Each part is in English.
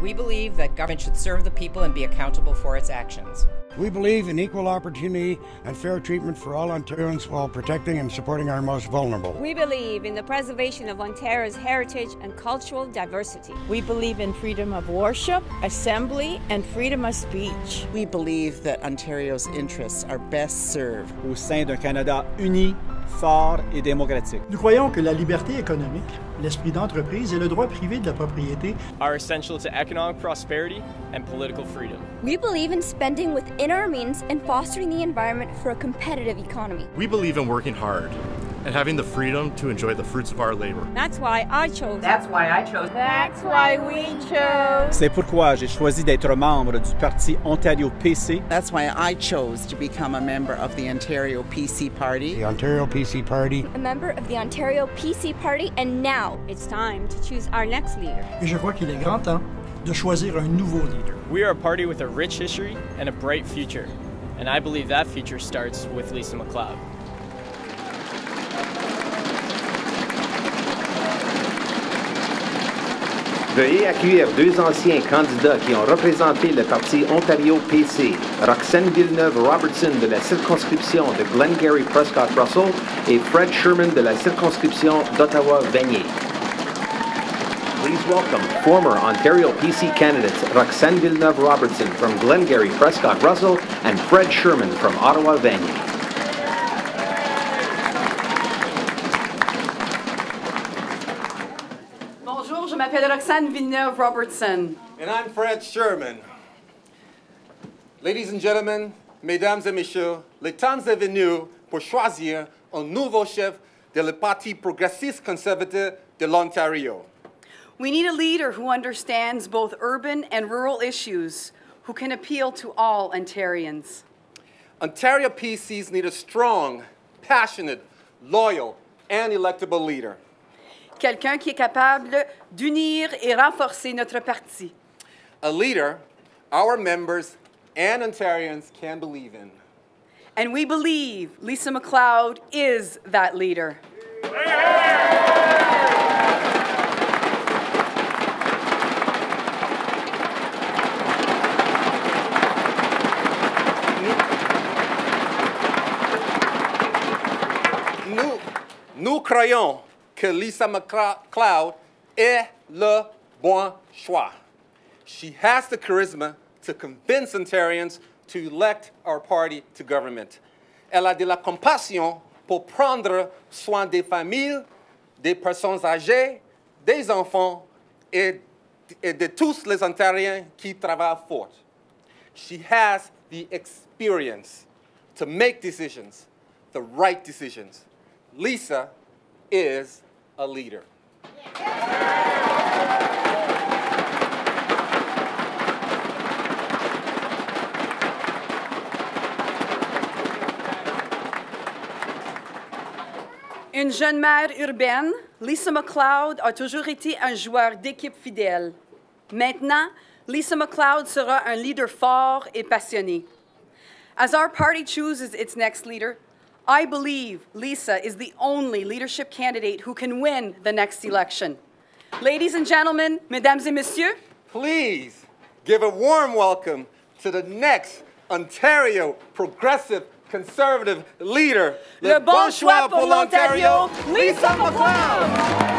We believe that government should serve the people and be accountable for its actions. We believe in equal opportunity and fair treatment for all Ontarians while protecting and supporting our most vulnerable. We believe in the preservation of Ontario's heritage and cultural diversity. We believe in freedom of worship, assembly, and freedom of speech. We believe that Ontario's interests are best served au sein d'un Canada uni, fort et démocratique. Nous croyons que la liberté économique, l'esprit d'entreprise et le droit privé de la propriété are essential to economic prosperity and political freedom. We believe in spending within our means and fostering the environment for a competitive economy. We believe in working hard and having the freedom to enjoy the fruits of our labor. That's why I chose. That's why I chose. That's why we chose. C'est pourquoi j'ai choisi d'être membre du parti Ontario PC. That's why I chose to become a member of the Ontario PC Party. The Ontario PC Party. A member of the Ontario PC Party, and now it's time to choose our next leader. Et je crois qu'il est grand temps de choisir un nouveau leader. We are a party with a rich history and a bright future, and I believe that future starts with Lisa MacLeod. Veuillez accueillir deux anciens candidats qui ont représenté le parti Ontario PC, Roxane Villeneuve-Robertson de la circonscription de Glengarry-Prescott-Russell et Fred Sherman de la circonscription d'Ottawa-Vanier. Please welcome former Ontario PC candidates Roxane Villeneuve-Robertson from Glengarry-Prescott-Russell and Fred Sherman from Ottawa-Vanier. Bonjour, je m'appelle Roxane Villeneuve-Robertson. And I'm Fred Sherman. Ladies and gentlemen, mesdames et messieurs, le temps est venu pour choisir un nouveau chef de le Parti progressiste conservateur de l'Ontario. We need a leader who understands both urban and rural issues, who can appeal to all Ontarians. Ontario PCs need a strong, passionate, loyal, and electable leader. Quelqu'un qui est capable d'unir et renforcer notre parti. A leader our members and Ontarians can believe in. And we believe Lisa MacLeod is that leader. Nous croyons que Lisa MacLeod est le bon choix. She has the charisma to convince Ontarians to elect our party to government. Elle a de la compassion pour prendre soin des familles, des personnes âgées, des enfants et de tous les Ontariens qui travaillent fort. She has the experience to make decisions, the right decisions. Lisa is a leader. Une jeune mère urbaine, Lisa MacLeod a toujours été un joueur d'équipe fidèle. Maintenant, Lisa MacLeod sera un leader fort et passionné. As our party chooses its next leader, I believe Lisa is the only leadership candidate who can win the next election. Ladies and gentlemen, mesdames et messieurs, please give a warm welcome to the next Ontario Progressive Conservative leader, le bon choix pour l'Ontario, Lisa MacLeod.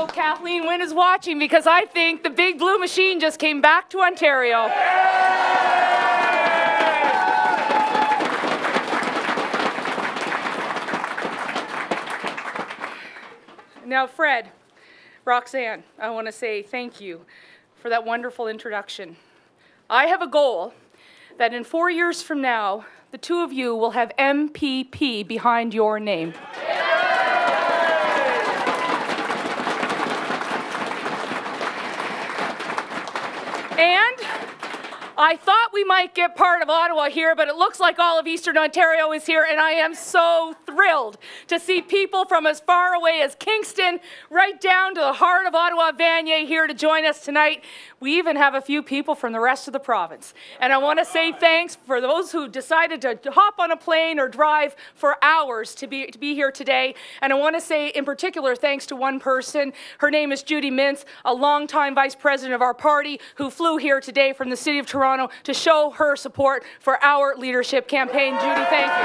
hope Kathleen Wynne is watching because I think the big blue machine just came back to Ontario. Now, Fred, Roxanne, I want to say thank you for that wonderful introduction. I have a goal that in 4 years from now, the two of you will have MPP behind your name. And I thought we might get part of Ottawa here, but it looks like all of Eastern Ontario is here, and I am so thrilled to see people from as far away as Kingston, right down to the heart of Ottawa, Vanier, here to join us tonight. We even have a few people from the rest of the province. And I want to say thanks for those who decided to hop on a plane or drive for hours to be here today. And I want to say in particular thanks to one person. Her name is Judy Mintz, a longtime vice president of our party who flew here today from the city of Toronto to show her support for our leadership campaign. Judy, thank you.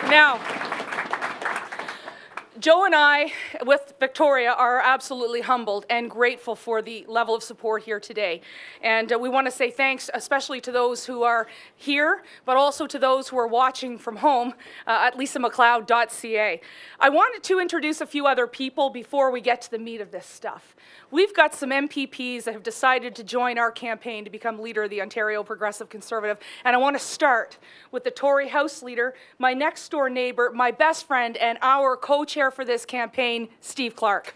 Now, Joe and I, with Victoria, are absolutely humbled and grateful for the level of support here today. And we want to say thanks especially to those who are here, but also to those who are watching from home at lisamacleod.ca. I wanted to introduce a few other people before we get to the meat of this stuff. We've got some MPPs that have decided to join our campaign to become leader of the Ontario Progressive Conservative. And I want to start with the Tory House Leader, my next door neighbor, my best friend, and our co-chair for this campaign, Steve Clark.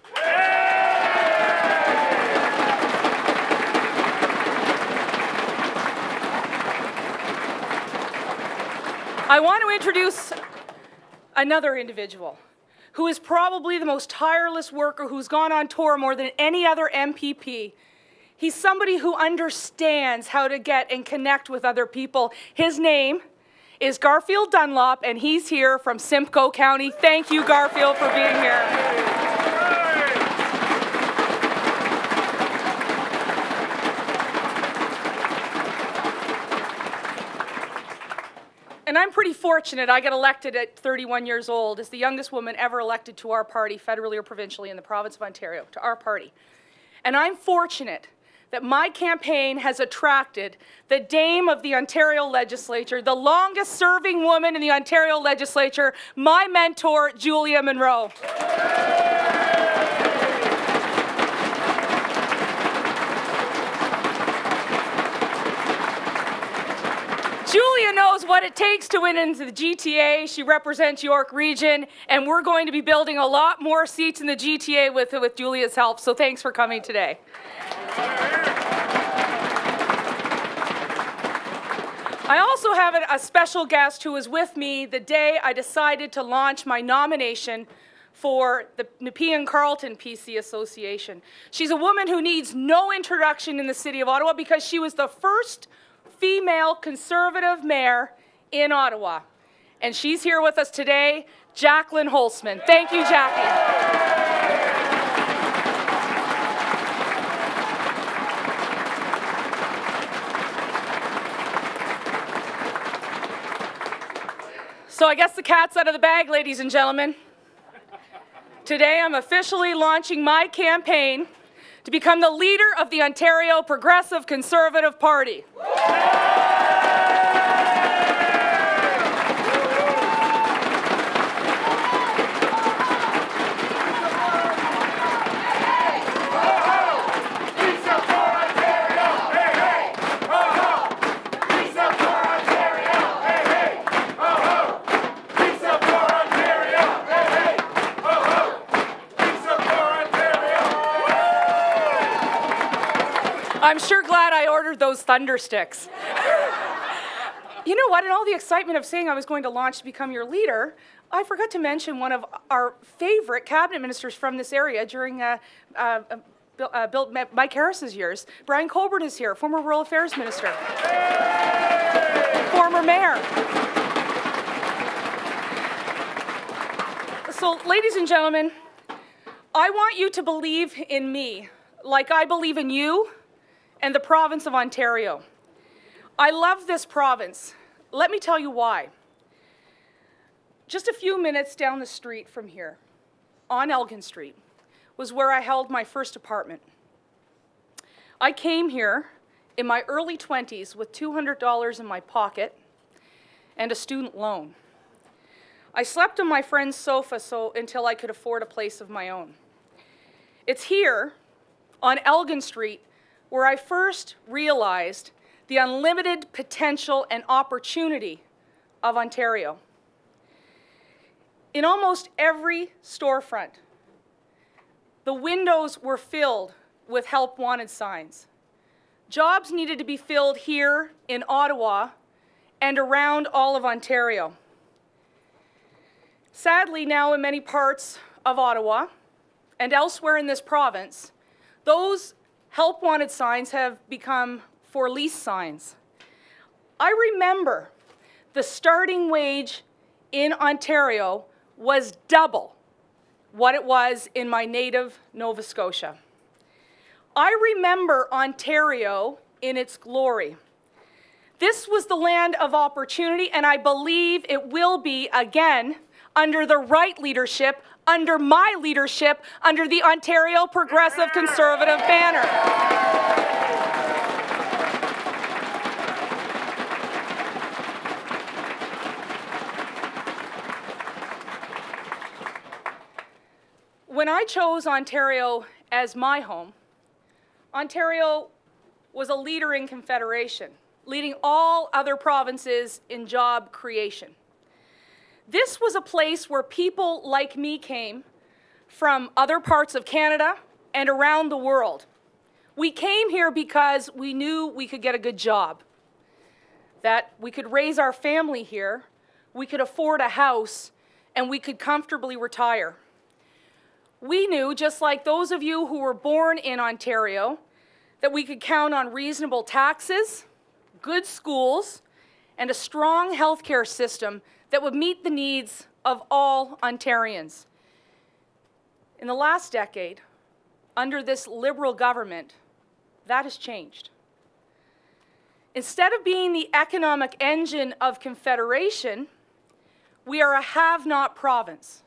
I want to introduce another individual who is probably the most tireless worker, who's gone on tour more than any other MPP. He's somebody who understands how to get and connect with other people. His name is Garfield Dunlop, and he's here from Simcoe County. Thank you, Garfield, for being here. And I'm pretty fortunate. I got elected at 31 years old as the youngest woman ever elected to our party, federally or provincially, in the province of Ontario, to our party. And I'm fortunate that my campaign has attracted the dame of the Ontario legislature, the longest serving woman in the Ontario legislature, my mentor, Julia Monroe. Julia knows what it takes to win into the GTA. She represents York Region, and we're going to be building a lot more seats in the GTA with Julia's help, so thanks for coming today. I also have a special guest who was with me the day I decided to launch my nomination for the Nepean Carleton PC Association. She's a woman who needs no introduction in the city of Ottawa because she was the first female Conservative mayor in Ottawa. And she's here with us today, Jacqueline Holzman. Thank you, Jackie. So I guess the cat's out of the bag, ladies and gentlemen. Today I'm officially launching my campaign to become the leader of the Ontario Progressive Conservative Party. I'm sure glad I ordered those thunder sticks. You know what, in all the excitement of saying I was going to launch to become your leader, I forgot to mention one of our favorite cabinet ministers from this area during Mike Harris's years. Brian Colborne is here, former Rural Affairs Minister, former mayor. So, ladies and gentlemen, I want you to believe in me like I believe in you and the province of Ontario. I love this province. let me tell you why. Just a few minutes down the street from here, on Elgin Street, was where I held my first apartment. I came here in my early 20s with $200 in my pocket and a student loan. I slept on my friend's sofa until I could afford a place of my own. It's here, on Elgin Street, where I first realized the unlimited potential and opportunity of Ontario. In almost every storefront, the windows were filled with help wanted signs. Jobs needed to be filled here in Ottawa and around all of Ontario. Sadly, now in many parts of Ottawa and elsewhere in this province, those help wanted signs have become for lease signs. I remember the starting wage in Ontario was double what it was in my native Nova Scotia. I remember Ontario in its glory. This was the land of opportunity, and I believe it will be again under the right leadership, under my leadership, under the Ontario Progressive Conservative banner. When I chose Ontario as my home, Ontario was a leader in Confederation, leading all other provinces in job creation. This was a place where people like me came from other parts of Canada and around the world. We came here because we knew we could get a good job, that we could raise our family here, we could afford a house, and we could comfortably retire. We knew, just like those of you who were born in Ontario, that we could count on reasonable taxes, good schools, and a strong healthcare system that would meet the needs of all Ontarians. In the last decade, under this Liberal government, that has changed. Instead of being the economic engine of Confederation, we are a have-not province.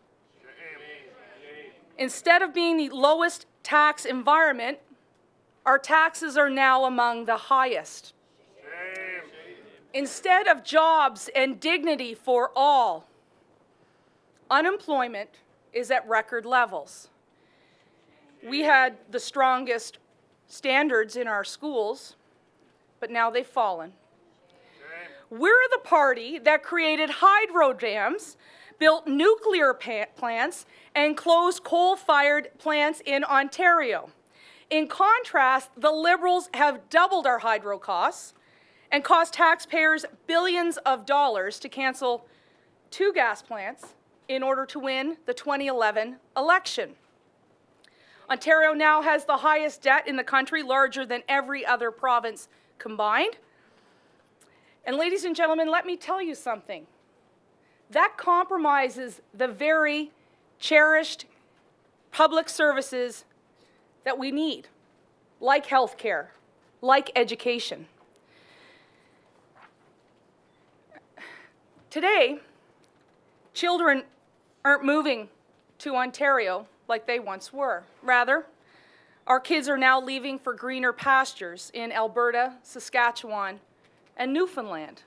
Instead of being the lowest tax environment, our taxes are now among the highest. Instead of jobs and dignity for all, unemployment is at record levels. We had the strongest standards in our schools, but now they've fallen. We're the party that created hydro dams, built nuclear plants, and closed coal-fired plants in Ontario. In contrast, the Liberals have doubled our hydro costs and cost taxpayers billions of dollars to cancel 2 gas plants in order to win the 2011 election. Ontario now has the highest debt in the country, larger than every other province combined. And ladies and gentlemen, let me tell you something. That compromises the very cherished public services that we need, like healthcare, like education. Today, children aren't moving to Ontario like they once were. Rather, our kids are now leaving for greener pastures in Alberta, Saskatchewan, and Newfoundland.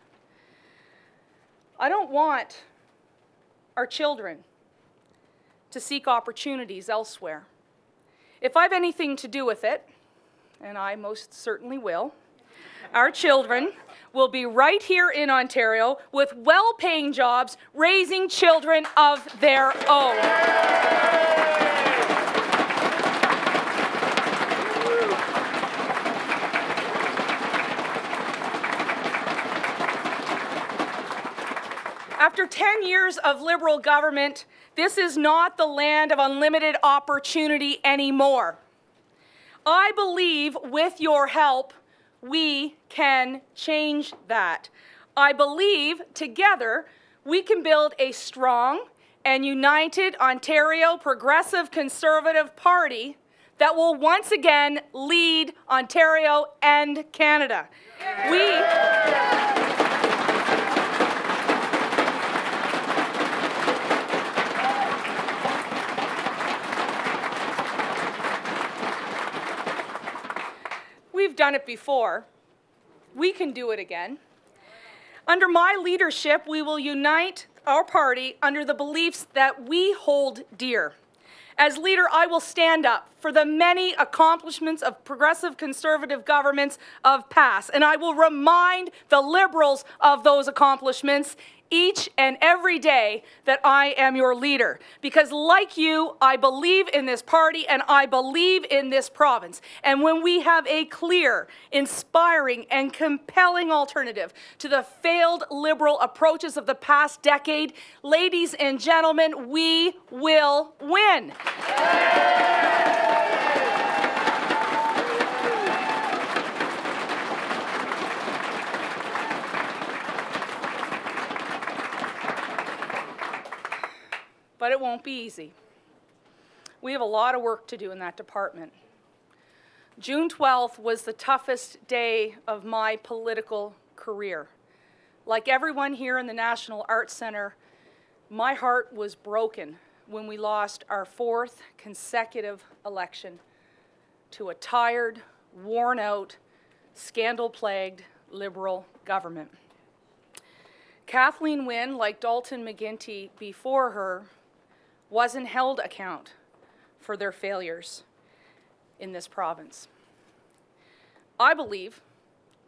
I don't want our children to seek opportunities elsewhere. If I have anything to do with it, and I most certainly will, our children will be right here in Ontario with well-paying jobs, raising children of their own. After 10 years of Liberal government, this is not the land of unlimited opportunity anymore. I believe with your help, we can change that. I believe together we can build a strong and united Ontario Progressive Conservative Party that will once again lead Ontario and Canada. done it before. We can do it again. Under my leadership, we will unite our party under the beliefs that we hold dear. As leader, I will stand up for the many accomplishments of progressive conservative governments of past, and I will remind the Liberals of those accomplishments each and every day that I am your leader. Because like you, I believe in this party and I believe in this province. And when we have a clear, inspiring, and compelling alternative to the failed Liberal approaches of the past decade, ladies and gentlemen, we will win. But it won't be easy. We have a lot of work to do in that department. June 12th was the toughest day of my political career. Like everyone here in the National Arts Centre, my heart was broken when we lost our 4th consecutive election to a tired, worn-out, scandal-plagued Liberal government. Kathleen Wynne, like Dalton McGuinty before her, wasn't held account for their failures in this province. I believe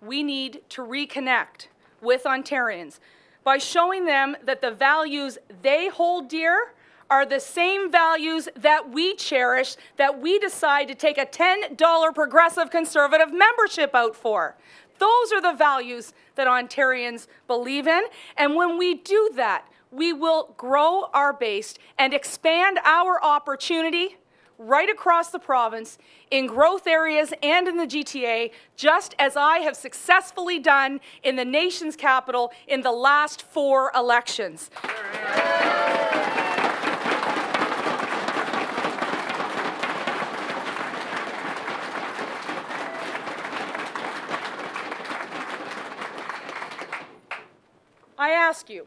we need to reconnect with Ontarians by showing them that the values they hold dear are the same values that we cherish, that we decide to take a $10 progressive conservative membership out for. Those are the values that Ontarians believe in, and when we do that, we will grow our base and expand our opportunity right across the province in growth areas and in the GTA, just as I have successfully done in the nation's capital in the last 4 elections. I ask you,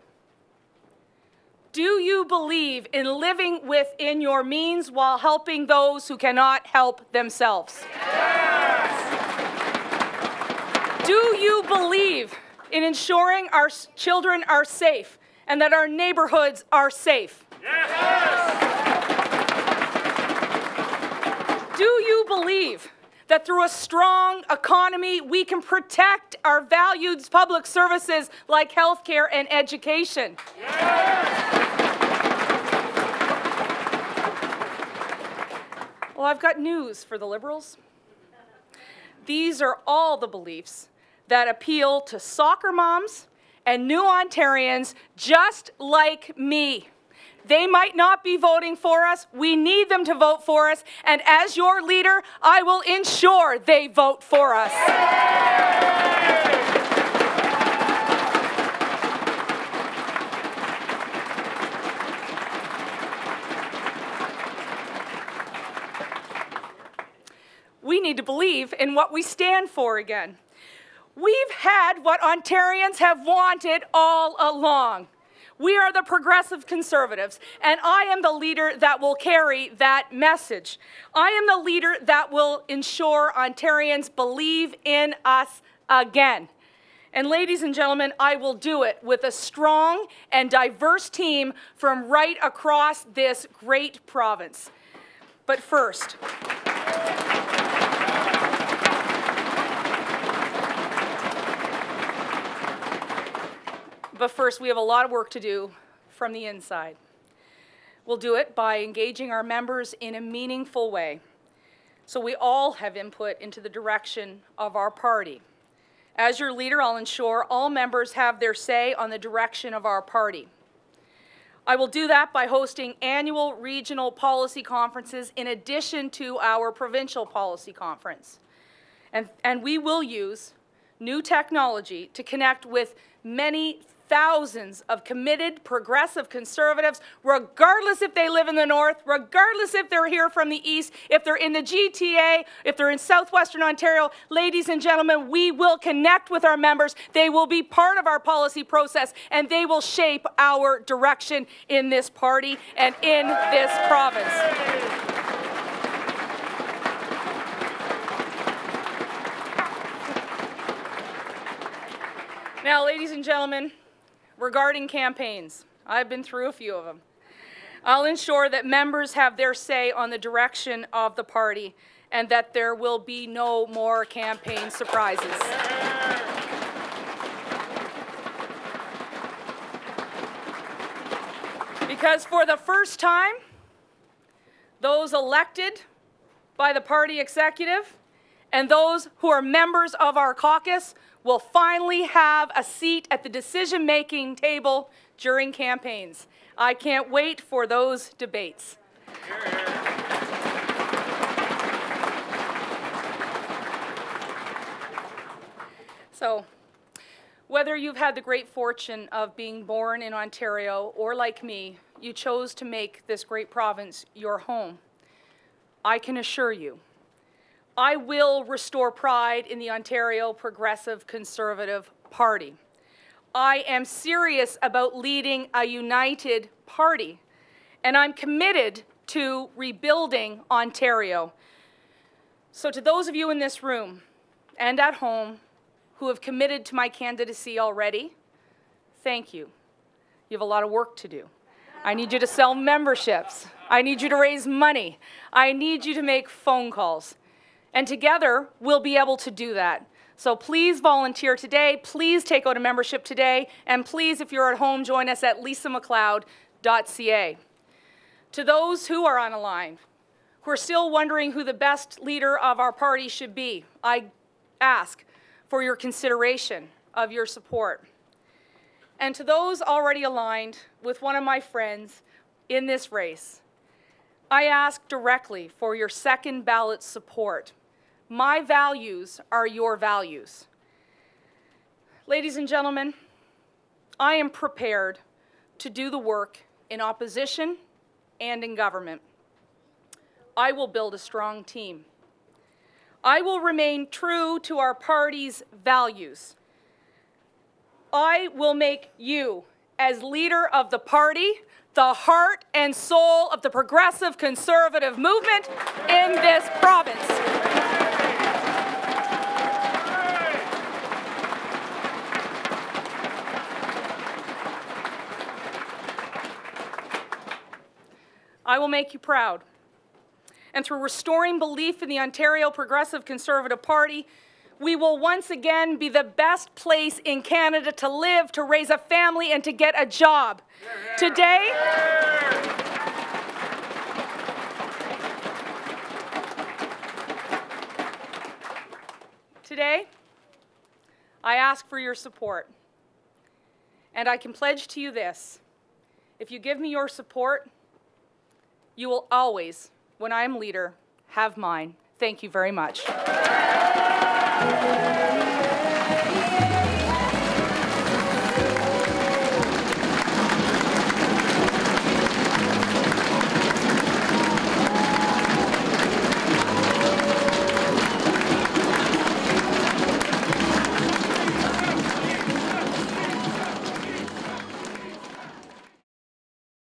do you believe in living within your means while helping those who cannot help themselves? Yes! Do you believe in ensuring our children are safe and that our neighborhoods are safe? Yes! Do you believe that through a strong economy, we can protect our valued public services like healthcare and education? Yes! Well, I've got news for the Liberals. These are all the beliefs that appeal to soccer moms and new Ontarians just like me. They might not be voting for us. We need them to vote for us. And as your leader, I will ensure they vote for us. We need to believe in what we stand for again. We've had what Ontarians have wanted all along. We are the progressive conservatives, and I am the leader that will carry that message. I am the leader that will ensure Ontarians believe in us again. And ladies and gentlemen, I will do it with a strong and diverse team from right across this great province. But first, we have a lot of work to do from the inside. We'll do it by engaging our members in a meaningful way, so we all have input into the direction of our party. As your leader, I'll ensure all members have their say on the direction of our party. I will do that by hosting annual regional policy conferences in addition to our provincial policy conference. And we will use new technology to connect with many thousands of committed progressive conservatives, regardless if they live in the north, regardless if they're here from the east, if they're in the GTA, if they're in southwestern Ontario. Ladies and gentlemen, we will connect with our members. They will be part of our policy process, and they will shape our direction in this party and in this province. Now, ladies and gentlemen, regarding campaigns, I've been through a few of them. I'll ensure that members have their say on the direction of the party and that there will be no more campaign surprises. Because for the first time, those elected by the party executive and those who are members of our caucus will finally have a seat at the decision-making table during campaigns. I can't wait for those debates. So, whether you've had the great fortune of being born in Ontario or, like me, you chose to make this great province your home, I can assure you, I will restore pride in the Ontario Progressive Conservative Party. I am serious about leading a united party, and I'm committed to rebuilding Ontario. So to those of you in this room and at home who have committed to my candidacy already, thank you. You have a lot of work to do. I need you to sell memberships. I need you to raise money. I need you to make phone calls. And together, we'll be able to do that. So please volunteer today, please take out a membership today, and please, if you're at home, join us at lisamacleod.ca. To those who are on a line, who are still wondering who the best leader of our party should be, I ask for your consideration of your support. And to those already aligned with one of my friends in this race, I ask directly for your second ballot support. My values are your values. Ladies and gentlemen, I am prepared to do the work in opposition and in government. I will build a strong team. I will remain true to our party's values. I will make you, as leader of the party, the heart and soul of the progressive conservative movement in this province. I will make you proud. And through restoring belief in the Ontario Progressive Conservative Party, we will once again be the best place in Canada to live, to raise a family, and to get a job. Today, I ask for your support. And I can pledge to you this: if you give me your support, you will always, when I am leader, have mine. Thank you very much.